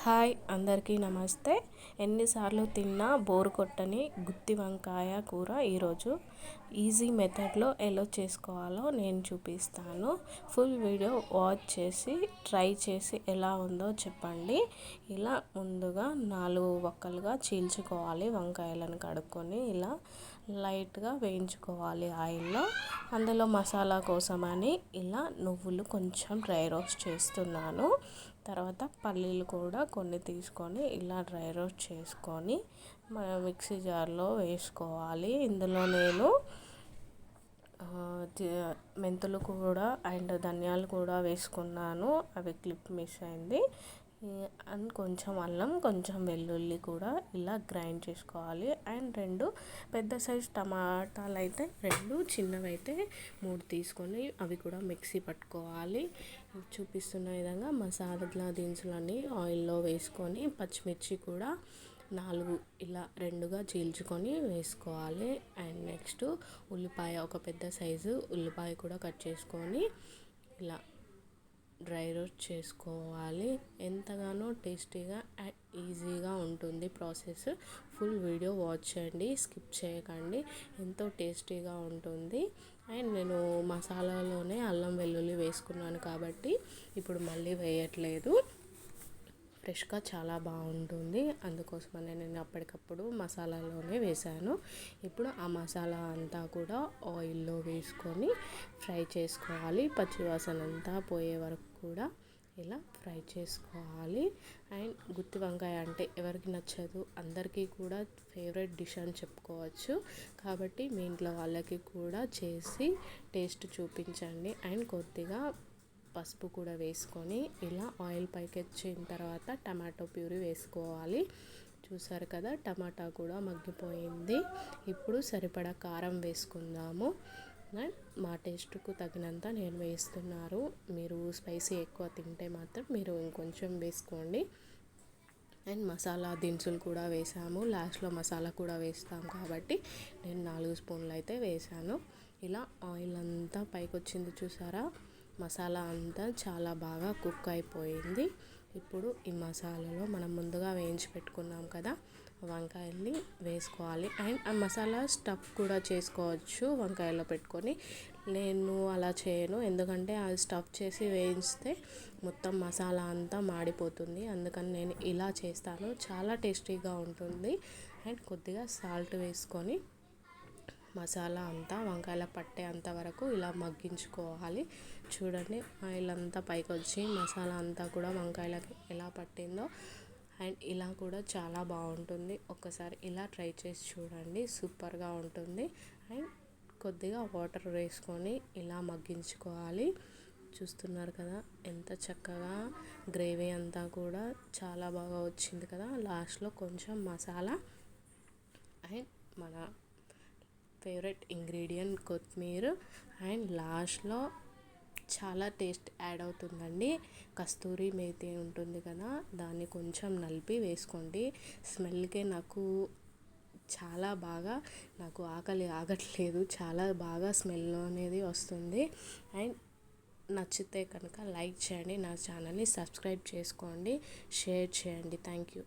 Hi అందరికీ నమస్తే. ఎన్నిసార్లు తిన్నా బోరు కొట్టని గుత్తి వంకాయ కూర ఈరోజు ఈజీ మెథడ్లో ఎలా చేసుకోవాలో నేను చూపిస్తాను. ఫుల్ వీడియో వాచ్ చేసి ట్రై చేసి ఎలా ఉందో చెప్పండి. ఇలా ముందుగా 4 వక్కలుగా చీల్చుకోవాలి. వంకాయలను కడుక్కొని ఇలా లైట్గా వేయించుకోవాలి ఆయిల్లో. అందులో మసాలా కోసమని ఇలా నువ్వులు కొంచెం డ్రై రోస్ట్ చేస్తున్నాను. తర్వాత పల్లీలు కూడా కొన్ని తీసుకొని ఇలా డ్రై రోస్ట్ చేసుకొని మిక్సీ జార్లో వేసుకోవాలి. ఇందులో నేను మెంతులు కూడా అండ్ ధనియాలు కూడా వేసుకున్నాను. అవి క్లిప్ మిస్ అయింది. అండ్ కొంచెం అల్లం, కొంచెం వెల్లుల్లి కూడా ఇలా గ్రైండ్ చేసుకోవాలి. అండ్ 2 పెద్ద సైజ్ టమాటాలు అయితే 2, చిన్నవి అయితే 3 తీసుకొని అవి కూడా మిక్సీ పట్టుకోవాలి. చూపిస్తున్న విధంగా మసాలా దినుసులన్నీ ఆయిల్లో వేసుకొని పచ్చిమిర్చి కూడా 4 ఇలా 2గా చీల్చుకొని వేసుకోవాలి. అండ్ నెక్స్ట్ ఉల్లిపాయ, ఒక పెద్ద సైజు ఉల్లిపాయ కూడా కట్ చేసుకొని ఇలా డ్రై రోస్ట్ చేసుకోవాలి. ఎంతగానో టేస్టీగా అండ్ ఈజీగా ఉంటుంది ప్రాసెస్. ఫుల్ వీడియో వాచ్ చేయండి, స్కిప్ చేయకండి. ఎంతో టేస్టీగా ఉంటుంది. అండ్ నేను మసాలాలోనే అల్లం వెల్లుల్లి వేసుకున్నాను కాబట్టి ఇప్పుడు మళ్ళీ వేయట్లేదు. ఫ్రెష్గా చాలా బాగుంటుంది. అందుకోసమనే నేను అప్పటికప్పుడు మసాలాలోనే వేశాను. ఇప్పుడు ఆ మసాలా అంతా కూడా ఆయిల్లో వేసుకొని ఫ్రై చేసుకోవాలి. పచ్చివాసన అంతా పోయే వరకు కూడా ఇలా ఫ్రై చేసుకోవాలి. అండ్ గుత్తి వంకాయ అంటే ఎవరికి నచ్చదు, అందరికీ కూడా ఫేవరెట్ డిష్ అని చెప్పుకోవచ్చు. కాబట్టి మీ ఇంట్లో వాళ్ళకి కూడా చేసి టేస్ట్ చూపించండి. అండ్ కొద్దిగా పసుపు కూడా వేసుకొని ఇలా ఆయిల్ పైకి వచ్చిన తర్వాత టమాటో ప్యూరీ వేసుకోవాలి. చూసారు కదా, టమాటా కూడా మగ్గిపోయింది. ఇప్పుడు సరిపడా కారం వేసుకుందాము. అండ్ మా టేస్ట్కు తగినంత నేను వేస్తున్నారు. మీరు స్పైసీ ఎక్కువ తింటే మాత్రం మీరు ఇంకొంచెం వేసుకోండి. అండ్ మసాలా దినుసులు కూడా వేసాము. లాస్ట్లో మసాలా కూడా వేస్తాం కాబట్టి నేను 4 స్పూన్లు అయితే వేసాను. ఇలా ఆయిల్ అంతా పైకి వచ్చింది చూసారా. మసాలా అంతా చాలా బాగా కుక్ అయిపోయింది. ఇప్పుడు ఈ మసాలాలో మనం ముందుగా వేయించి పెట్టుకున్నాం కదా వంకాయల్ని వేసుకోవాలి. అండ్ ఆ మసాలా స్టఫ్ కూడా చేసుకోవచ్చు వంకాయలో పెట్టుకొని. నేను అలా చేయను, ఎందుకంటే అది స్టఫ్ చేసి వేయిస్తే మొత్తం మసాలా అంతా మాడిపోతుంది. అందుకని నేను ఇలా చేస్తాను. చాలా టేస్టీగా ఉంటుంది. అండ్ కొద్దిగా సాల్ట్ వేసుకొని మసాలా అంతా వంకాయల పట్టే అంతవరకు ఇలా మగ్గించుకోవాలి. చూడండి, ఆయిల్ అంతా పైకి వచ్చి మసాలా అంతా కూడా వంకాయలకి ఎలా పట్టిందో. అండ్ ఇలా కూడా చాలా బాగుంటుంది. ఒక్కసారి ఇలా ట్రై చేసి చూడండి, సూపర్గా ఉంటుంది. అండ్ కొద్దిగా వాటర్ వేసుకొని ఇలా మగ్గించుకోవాలి. చూస్తున్నారు కదా ఎంత చక్కగా గ్రేవీ అంతా కూడా చాలా బాగా వచ్చింది కదా. లాస్ట్లో కొంచెం మసాలా అండ్ మన ఫేవరెట్ ఇంగ్రీడియంట్ కొత్తిమీర అండ్ లాస్ట్లో చాలా టేస్ట్ యాడ్ అవుతుందండి. కస్తూరి మేతి ఉంటుంది కదా, దాన్ని కొంచెం నలిపి వేసుకోండి. స్మెల్కే నాకు ఆకలి ఆగట్లేదు. చాలా బాగా స్మెల్ అనేది వస్తుంది. అండ్ నచ్చితే కనుక లైక్ చేయండి, నా ఛానల్ని సబ్స్క్రైబ్ చేసుకోండి, షేర్ చేయండి. Thank you.